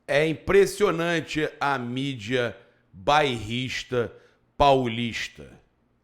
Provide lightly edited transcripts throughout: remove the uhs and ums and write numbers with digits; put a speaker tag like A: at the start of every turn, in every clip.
A: É impressionante a mídia bairrista paulista.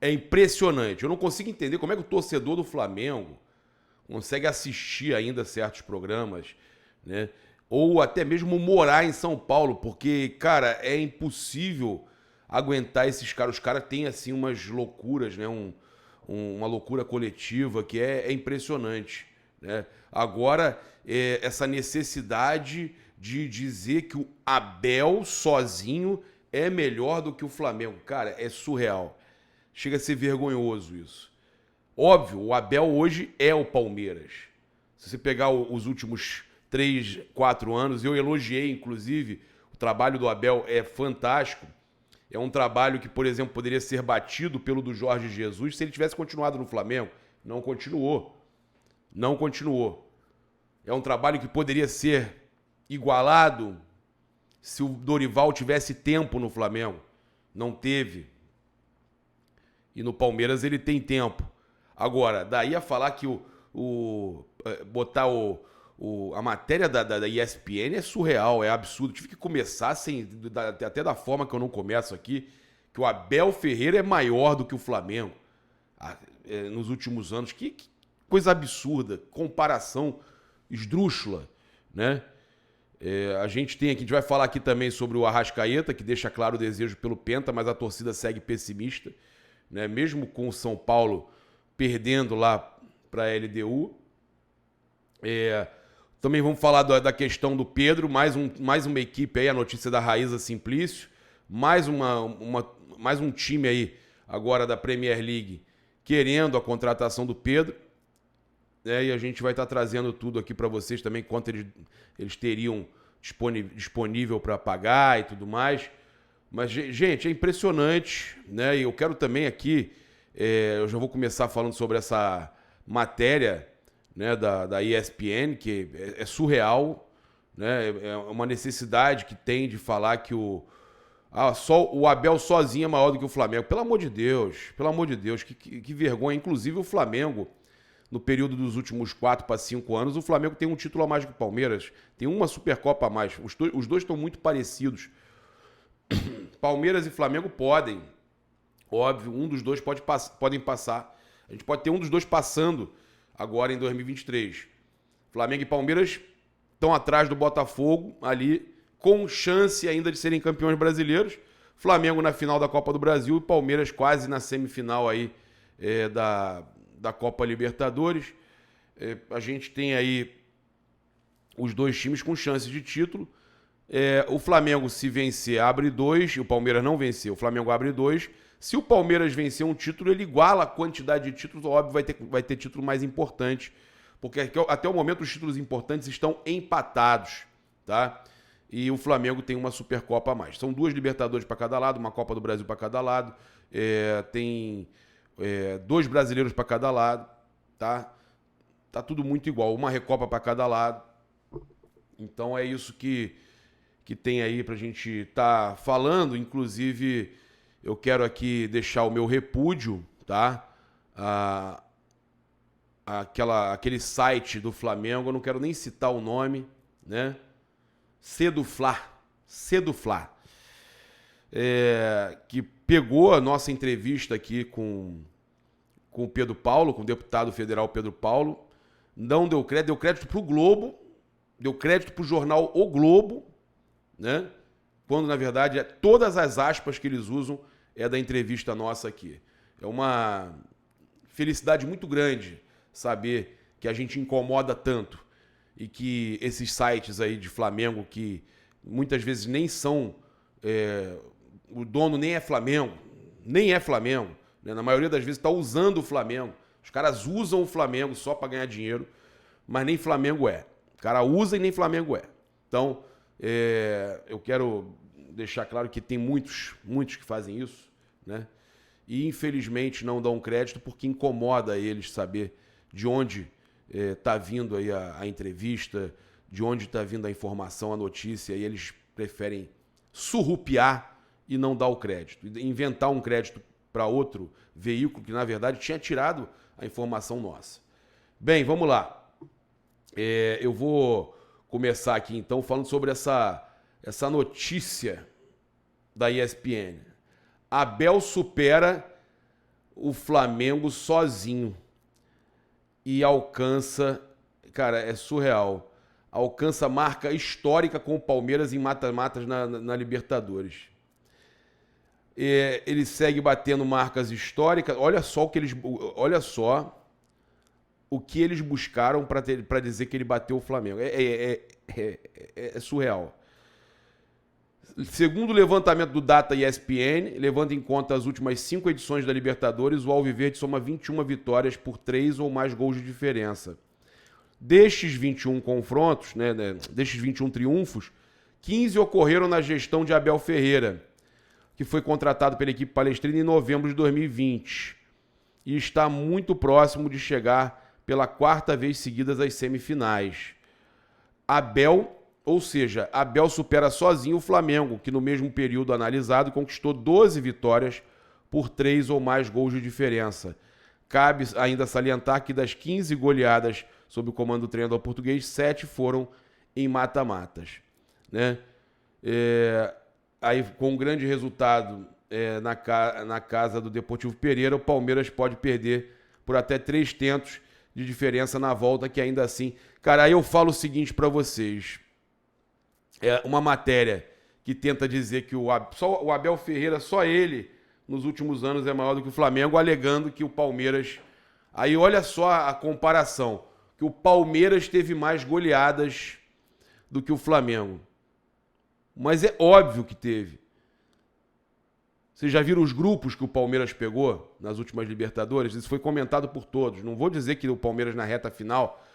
A: É impressionante. Eu não consigo entender como é que o torcedor do Flamengo consegue assistir ainda certos programas, né? Ou até mesmo morar em São Paulo, porque, cara, é impossível aguentar esses caras. Os caras têm, assim, umas loucuras, né? Uma loucura coletiva que é impressionante, né? Agora, essa necessidade de dizer que o Abel sozinho é melhor do que o Flamengo. Cara, é surreal. Chega a ser vergonhoso isso. Óbvio, o Abel hoje é o Palmeiras. Se você pegar os últimos 3, 4 anos, eu elogiei, inclusive, o trabalho do Abel é fantástico. É um trabalho que, por exemplo, poderia ser batido pelo do Jorge Jesus se ele tivesse continuado no Flamengo. Não continuou. Não continuou. É um trabalho que poderia ser igualado se o Dorival tivesse tempo no Flamengo. Não teve. E no Palmeiras ele tem tempo. Agora, daí a falar que botar a matéria da ESPN é surreal, é absurdo. Tive que começar até da forma que eu não começo aqui, que o Abel Ferreira é maior do que o Flamengo nos últimos anos. Que coisa absurda, comparação esdrúxula, né? A gente vai falar aqui também sobre o Arrascaeta, que deixa claro o desejo pelo Penta, mas a torcida segue pessimista, né? Mesmo com o São Paulo perdendo lá para a LDU. Também vamos falar da questão do Pedro, mais uma equipe aí, a notícia da Raíza Simplício, mais um time aí agora da Premier League querendo a contratação do Pedro, e a gente vai estar trazendo tudo aqui para vocês também, quanto eles teriam disponível para pagar e tudo mais. Mas, gente, é impressionante, né? E eu quero também aqui, eu já vou começar falando sobre essa matéria, né, da ESPN, que é surreal, né? É uma necessidade que tem de falar que só o Abel sozinho é maior do que o Flamengo. Pelo amor de Deus, que vergonha. Inclusive o Flamengo, no período dos últimos 4 para 5 anos, o Flamengo tem um título a mais que o Palmeiras, tem uma Supercopa a mais. Os dois estão muito parecidos. Palmeiras e Flamengo podem, óbvio, um dos dois podem passar. A gente pode ter um dos dois passando agora em 2023. Flamengo e Palmeiras estão atrás do Botafogo ali, com chance ainda de serem campeões brasileiros. Flamengo na final da Copa do Brasil e Palmeiras quase na semifinal aí da Copa Libertadores. A gente tem aí os dois times com chances de título. O Flamengo, se vencer, abre 2. O Palmeiras não venceu. O Flamengo abre 2. Se o Palmeiras vencer um título, ele iguala a quantidade de títulos. Óbvio, vai ter título mais importante. Porque até o momento os títulos importantes estão empatados, tá? E o Flamengo tem uma Supercopa a mais. São 2 Libertadores para cada lado, uma Copa do Brasil para cada lado. Tem 2 brasileiros para cada lado, tá? Tá tudo muito igual. Uma Recopa para cada lado. Então é isso que tem aí pra gente estar falando. Inclusive, eu quero aqui deixar o meu repúdio, tá? Aquele site do Flamengo, eu não quero nem citar o nome, né? Ceduflá, que pegou a nossa entrevista aqui com o Pedro Paulo, com o deputado federal Pedro Paulo, não deu crédito pro Globo, deu crédito pro jornal O Globo, né? Quando, na verdade, todas as aspas que eles usam é da entrevista nossa aqui. É uma felicidade muito grande saber que a gente incomoda tanto e que esses sites aí de Flamengo, que muitas vezes nem são... o dono nem é Flamengo, né? Na maioria das vezes está usando o Flamengo. Os caras usam o Flamengo só para ganhar dinheiro, mas nem Flamengo é. O cara usa e nem Flamengo é. Então, eu quero deixar claro que tem muitos que fazem isso, né? E infelizmente não dão crédito porque incomoda eles saber de onde está vindo aí a entrevista, de onde está vindo a informação, a notícia, e eles preferem surrupiar e não dar o crédito, inventar um crédito para outro veículo que, na verdade, tinha tirado a informação nossa. Bem, vamos lá. Eu vou começar aqui, então, falando sobre essa essa notícia da ESPN. Abel supera o Flamengo sozinho e alcança, cara, é surreal, alcança marca histórica com o Palmeiras em mata-matas na Libertadores. Ele segue batendo marcas históricas. Olha só o que eles buscaram para dizer que ele bateu o Flamengo. É surreal. Segundo o levantamento do Data ESPN, levando em conta as últimas 5 edições da Libertadores, o Alviverde soma 21 vitórias por 3 ou mais gols de diferença. Destes 21 confrontos, destes 21 triunfos, 15 ocorreram na gestão de Abel Ferreira, que foi contratado pela equipe palestrina em novembro de 2020 e está muito próximo de chegar pela 4ª vez seguidas às semifinais. Abel supera sozinho o Flamengo, que no mesmo período analisado conquistou 12 vitórias por 3 ou mais gols de diferença. Cabe ainda salientar que das 15 goleadas sob o comando do treinador português, 7 foram em mata-matas, né? Aí, com um grande resultado na casa do Deportivo Pereira, o Palmeiras pode perder por até 3 tentos de diferença na volta, que ainda assim... Cara, aí eu falo o seguinte para vocês. É uma matéria que tenta dizer que o Abel Ferreira, só ele, nos últimos anos, é maior do que o Flamengo, alegando que o Palmeiras... Aí olha só a comparação, que o Palmeiras teve mais goleadas do que o Flamengo. Mas é óbvio que teve. Vocês já viram os grupos que o Palmeiras pegou nas últimas Libertadores? Isso foi comentado por todos. Não vou dizer que o Palmeiras na reta final,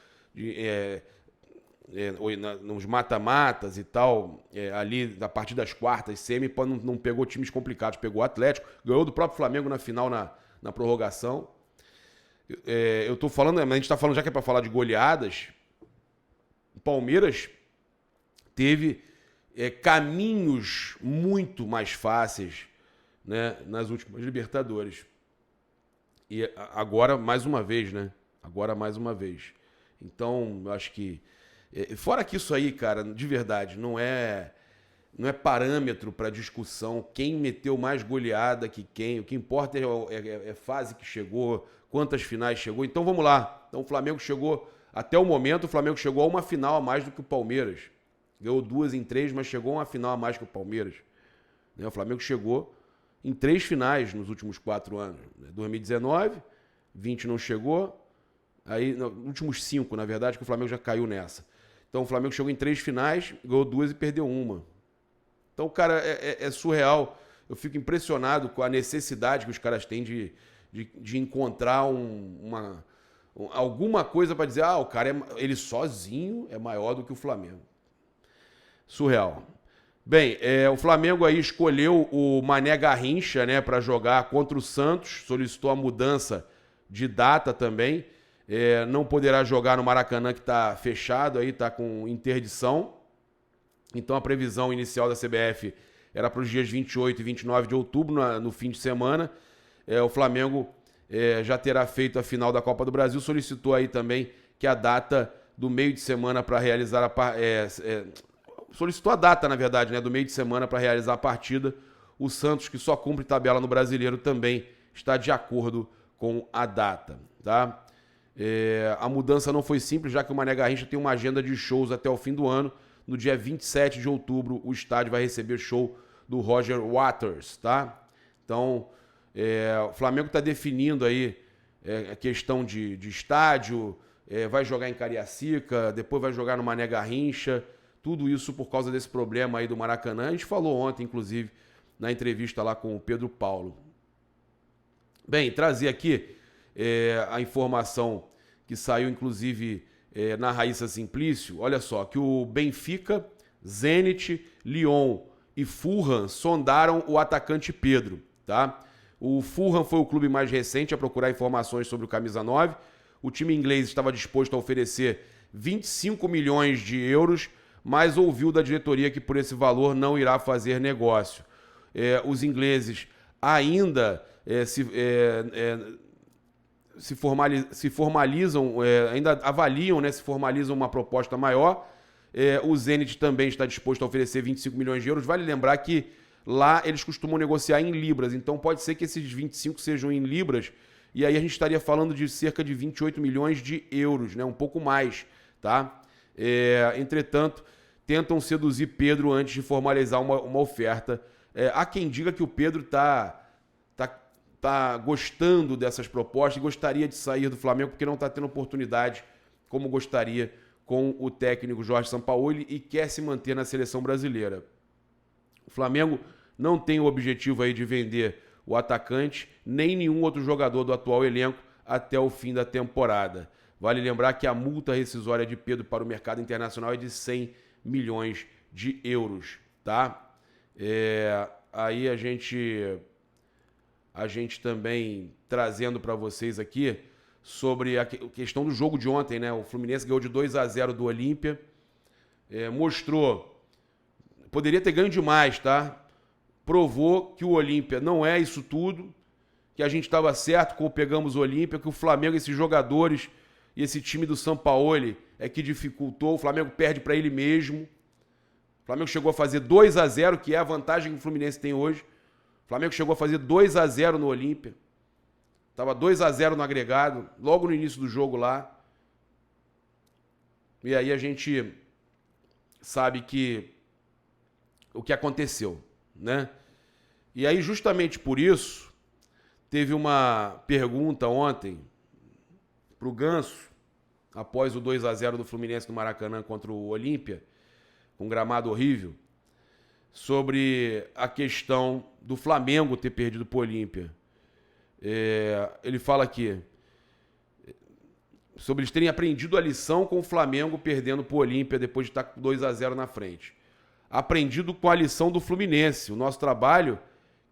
A: nos mata-matas e tal, ali a partir das quartas, semi, não pegou times complicados. Pegou o Atlético, ganhou do próprio Flamengo na final, na prorrogação. Eu tô falando, a gente tá falando, já que é para falar de goleadas, o Palmeiras teve caminhos muito mais fáceis, né, nas últimas Libertadores. E agora mais uma vez, né? Então, eu acho que... fora que isso aí, cara, de verdade, não é parâmetro para discussão quem meteu mais goleada que quem. O que importa é fase que chegou, quantas finais chegou. Então, vamos lá. Então, o Flamengo chegou... Até o momento, o Flamengo chegou a uma final a mais do que o Palmeiras. Ganhou 2 em 3, mas chegou a uma final a mais que o Palmeiras. O Flamengo chegou em 3 finais nos últimos 4 anos. 2019, 20 não chegou. Aí, nos últimos 5, na verdade, que o Flamengo já caiu nessa. Então, o Flamengo chegou em 3 finais, ganhou 2 e perdeu 1. Então, cara, é surreal. Eu fico impressionado com a necessidade que os caras têm de encontrar alguma coisa para dizer, o cara, ele sozinho é maior do que o Flamengo. Surreal. Bem, o Flamengo aí escolheu o Mané Garrincha, né, para jogar contra o Santos, solicitou a mudança de data também. Não poderá jogar no Maracanã, que está fechado, está com interdição. Então a previsão inicial da CBF era para os dias 28 e 29 de outubro, no fim de semana. O Flamengo já terá feito a final da Copa do Brasil, solicitou aí também que a data do meio de semana para realizar solicitou a data, na verdade, né, do meio de semana para realizar a partida. O Santos, que só cumpre tabela no Brasileiro, também está de acordo com a data, tá? A mudança não foi simples, já que o Mané Garrincha tem uma agenda de shows até o fim do ano. No dia 27 de outubro, o estádio vai receber show do Roger Waters, tá? Então, o Flamengo está definindo aí a questão de estádio, vai jogar em Cariacica, depois vai jogar no Mané Garrincha. Tudo isso por causa desse problema aí do Maracanã. A gente falou ontem, inclusive, na entrevista lá com o Pedro Paulo. Bem, trazer aqui a informação que saiu, inclusive, na Raíssa Simplício. Olha só, que o Benfica, Zenit, Lyon e Fulham sondaram o atacante Pedro, tá? O Fulham foi o clube mais recente a procurar informações sobre o camisa 9. O time inglês estava disposto a oferecer 25 milhões de euros, mas ouviu da diretoria que por esse valor não irá fazer negócio. Os ingleses ainda se formalizam, ainda avaliam, né, se formalizam uma proposta maior. O Zenit também está disposto a oferecer 25 milhões de euros. Vale lembrar que lá eles costumam negociar em libras, então pode ser que esses 25 sejam em libras, e aí a gente estaria falando de cerca de 28 milhões de euros, né? Um pouco mais, tá? Entretanto, tentam seduzir Pedro antes de formalizar uma oferta. Há quem diga que o Pedro tá gostando dessas propostas e gostaria de sair do Flamengo porque não está tendo oportunidade como gostaria com o técnico Jorge Sampaoli e quer se manter na seleção brasileira. O Flamengo não tem o objetivo aí de vender o atacante nem nenhum outro jogador do atual elenco até o fim da temporada. Vale lembrar que a multa rescisória de Pedro para o mercado internacional é de 100 milhões de euros, tá? Aí a gente também trazendo para vocês aqui sobre a questão do jogo de ontem, né? O Fluminense ganhou de 2-0 do Olímpia, mostrou, poderia ter ganho demais, tá? Provou que o Olímpia não é isso tudo, que a gente estava certo quando pegamos o Olímpia, que o Flamengo, esses jogadores e esse time do Sampaoli é que dificultou, o Flamengo perde para ele mesmo. O Flamengo chegou a fazer 2-0, que é a vantagem que o Fluminense tem hoje. O Flamengo chegou a fazer 2-0 no Olímpia. Tava 2-0 no agregado, logo no início do jogo lá. E aí a gente sabe o que aconteceu, né? E aí justamente por isso, teve uma pergunta ontem pro Ganso, após o 2-0 do Fluminense no Maracanã contra o Olímpia, com um gramado horrível, sobre a questão do Flamengo ter perdido pro Olímpia. Ele fala aqui sobre eles terem aprendido a lição com o Flamengo perdendo pro Olímpia depois de estar com 2-0 na frente. Aprendido com a lição do Fluminense, o nosso trabalho,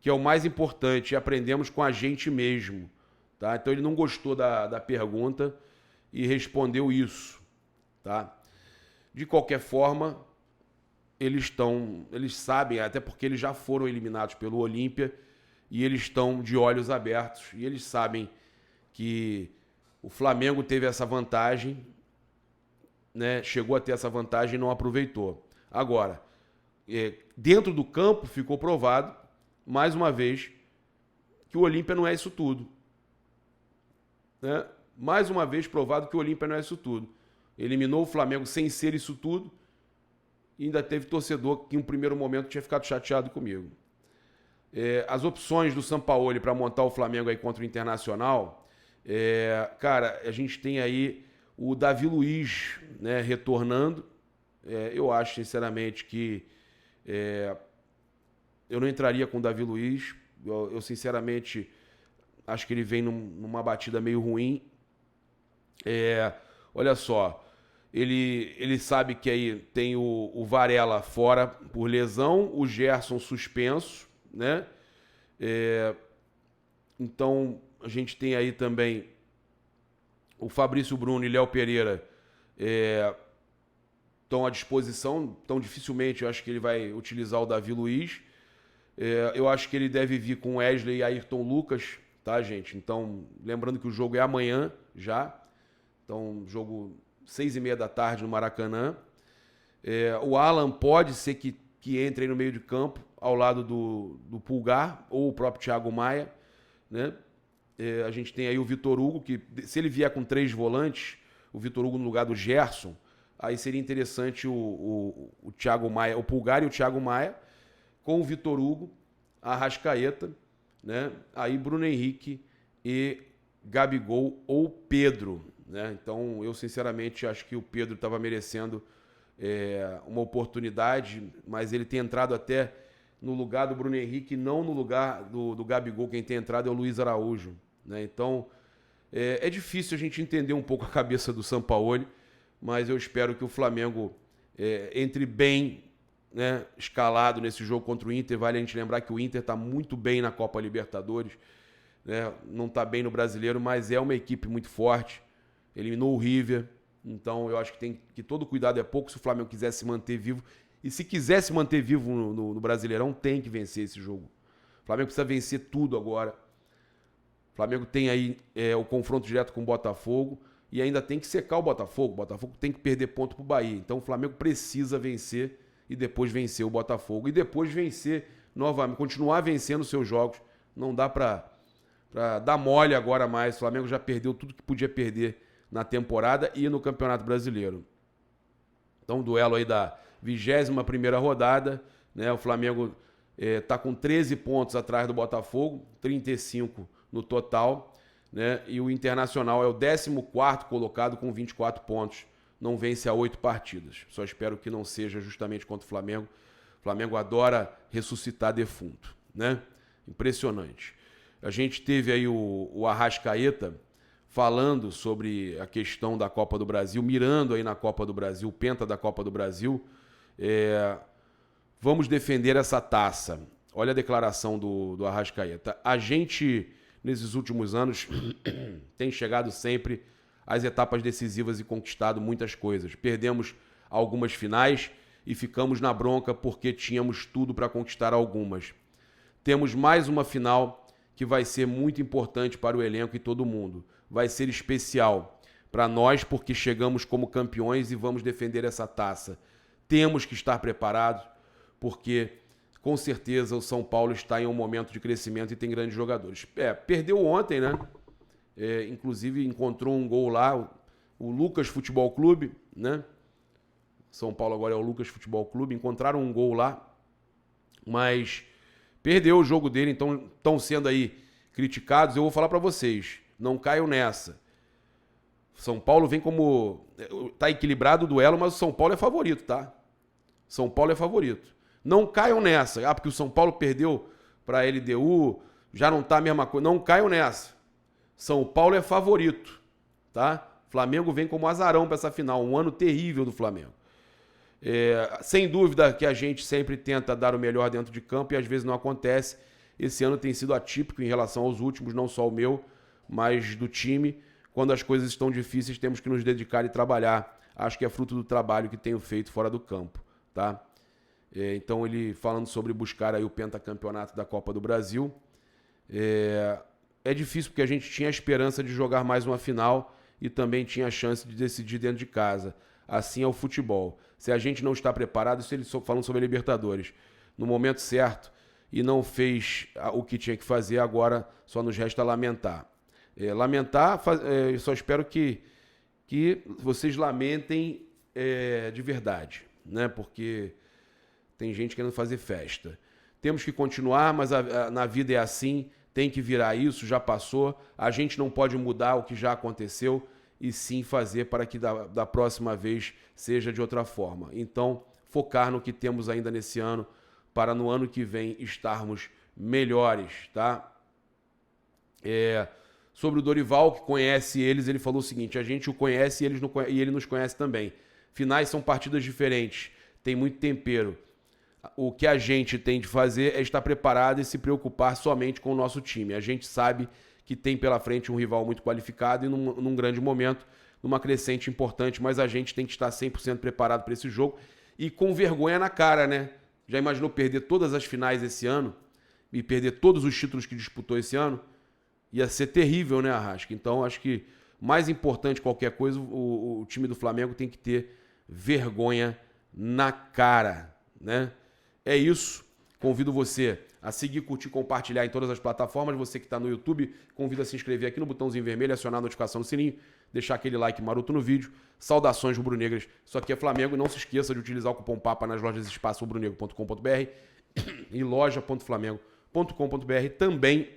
A: que é o mais importante, e aprendemos com a gente mesmo. Tá? Então ele não gostou da pergunta e respondeu isso. Tá? De qualquer forma, eles sabem, até porque eles já foram eliminados pelo Olímpia, e eles estão de olhos abertos, e eles sabem que o Flamengo teve essa vantagem, né? Chegou a ter essa vantagem e não aproveitou. Agora, dentro do campo ficou provado, mais uma vez, que o Olímpia não é isso tudo. Né? Mais uma vez provado que o Olímpia não é isso tudo. Eliminou o Flamengo sem ser isso tudo, e ainda teve torcedor que em um primeiro momento tinha ficado chateado comigo. As opções do Sampaoli para montar o Flamengo aí contra o Internacional, cara, a gente tem aí o Davi Luiz, né, retornando. Eu acho, sinceramente, que eu não entraria com o Davi Luiz. Eu sinceramente, acho que ele vem numa batida meio ruim. Olha só, ele sabe que aí tem o Varela fora por lesão, o Gerson suspenso, né? Então, a gente tem aí também o Fabrício Bruno e Léo Pereira estão à disposição, então dificilmente eu acho que ele vai utilizar o Davi Luiz. Eu acho que ele deve vir com Wesley e Ayrton Lucas, tá, gente? Então, lembrando que o jogo é amanhã já, então jogo 6h30 da tarde no Maracanã. O Alan pode ser que entre aí no meio de campo, ao lado do Pulgar, ou o próprio Thiago Maia, né? A gente tem aí o Vitor Hugo, que se ele vier com 3 volantes, o Vitor Hugo no lugar do Gerson, aí seria interessante o Thiago Maia, o Pulgar e o Thiago Maia, com o Vitor Hugo, a Arrascaeta, né? Aí Bruno Henrique e Gabigol ou Pedro, né? Então, eu sinceramente acho que o Pedro estava merecendo uma oportunidade, mas ele tem entrado até no lugar do Bruno Henrique, não no lugar do Gabigol. Quem tem entrado é o Luiz Araújo, né? Então, é difícil a gente entender um pouco a cabeça do Sampaoli, mas eu espero que o Flamengo entre bem, né, escalado nesse jogo contra o Inter. Vale a gente lembrar que o Inter está muito bem na Copa Libertadores, né? Não está bem no Brasileiro, mas é uma equipe muito forte. Eliminou o River, então eu acho que todo cuidado é pouco se o Flamengo quiser se manter vivo. E se quiser se manter vivo no Brasileirão, tem que vencer esse jogo. O Flamengo precisa vencer tudo agora. O Flamengo tem aí o confronto direto com o Botafogo e ainda tem que secar o Botafogo. O Botafogo tem que perder ponto pro Bahia. Então o Flamengo precisa vencer e depois vencer o Botafogo. E depois vencer novamente, continuar vencendo seus jogos. Não dá pra dar mole agora mais. O Flamengo já perdeu tudo que podia perder na temporada e no Campeonato Brasileiro. Então o duelo aí da 21ª rodada, né? O Flamengo tá com 13 pontos atrás do Botafogo, 35 no total, né? E o Internacional é o 14º colocado com 24 pontos. Não vence há 8 partidas. Só espero que não seja justamente contra o Flamengo. O Flamengo adora ressuscitar defunto, né? Impressionante. A gente teve aí o Arrascaeta falando sobre a questão da Copa do Brasil, mirando aí na Copa do Brasil, o penta da Copa do Brasil. Vamos defender essa taça. Olha a declaração do Arrascaeta. A gente, nesses últimos anos, tem chegado sempre às etapas decisivas e conquistado muitas coisas. Perdemos algumas finais e ficamos na bronca porque tínhamos tudo para conquistar algumas. Temos mais uma final que vai ser muito importante para o elenco e todo mundo. Vai ser especial para nós porque chegamos como campeões e vamos defender essa taça. Temos que estar preparados porque, com certeza, o São Paulo está em um momento de crescimento e tem grandes jogadores. Perdeu ontem, né? Inclusive encontrou um gol lá, o Lucas Futebol Clube, né? São Paulo agora é o Lucas Futebol Clube. Encontraram um gol lá, mas perdeu o jogo dele, então estão sendo aí criticados. Eu vou falar para vocês, não caiam nessa. São Paulo vem como... Tá equilibrado o duelo, mas o São Paulo é favorito, tá? São Paulo é favorito. Não caiam nessa. Porque o São Paulo perdeu para a LDU, já não tá a mesma coisa. Não caiam nessa. São Paulo é favorito, tá? Flamengo vem como azarão para essa final. Um ano terrível do Flamengo. Sem dúvida que a gente sempre tenta dar o melhor dentro de campo e às vezes não acontece. Esse ano tem sido atípico em relação aos últimos, não só o meu, mas do time. Quando as coisas estão difíceis, temos que nos dedicar e trabalhar. Acho que é fruto do trabalho que tenho feito fora do campo, tá? Então ele falando sobre buscar aí o pentacampeonato da Copa do Brasil. É difícil porque a gente tinha a esperança de jogar mais uma final e também tinha a chance de decidir dentro de casa. Assim é o futebol. Se a gente não está preparado, isso eles falando sobre a Libertadores, no momento certo, e não fez o que tinha que fazer, agora só nos resta lamentar. Só espero que vocês lamentem de verdade, né? Porque tem gente querendo fazer festa. Temos que continuar, mas na vida é assim, tem que virar isso, já passou. A gente não pode mudar o que já aconteceu, e sim fazer para que da próxima vez seja de outra forma. Então, focar no que temos ainda nesse ano, para no ano que vem estarmos melhores, tá? Sobre o Dorival, que conhece eles, ele falou o seguinte: a gente o conhece e ele nos conhece também. Finais são partidas diferentes, tem muito tempero. O que a gente tem de fazer é estar preparado e se preocupar somente com o nosso time. A gente sabe que tem pela frente um rival muito qualificado e num grande momento, numa crescente importante, mas a gente tem que estar 100% preparado para esse jogo e com vergonha na cara, né? Já imaginou perder todas as finais esse ano e perder todos os títulos que disputou esse ano? Ia ser terrível, né, Arrasca? Então, acho que mais importante que qualquer coisa, o time do Flamengo tem que ter vergonha na cara, né? É isso. Convido você a seguir, curtir, compartilhar em todas as plataformas. Você que está no YouTube, convido a se inscrever aqui no botãozinho vermelho, acionar a notificação no sininho, deixar aquele like maroto no vídeo. Saudações rubro-negras. Isso aqui é Flamengo. E não se esqueça de utilizar o cupom PAPA nas lojas espaçorubronegro.com.br e loja.flamengo.com.br. Também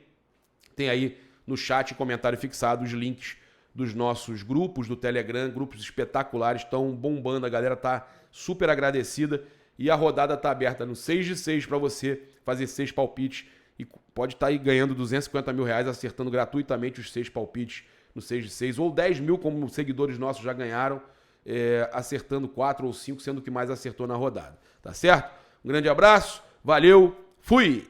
A: tem aí no chat e comentário fixado os links dos nossos grupos do Telegram, grupos espetaculares, estão bombando, a galera tá super agradecida. E a rodada está aberta no 6 de 6 para você fazer 6 palpites e pode estar aí ganhando R$250 mil, acertando gratuitamente os 6 palpites no 6 de 6, ou 10 mil, como seguidores nossos já ganharam, acertando 4 ou 5, sendo o que mais acertou na rodada. Tá certo? Um grande abraço, valeu, fui!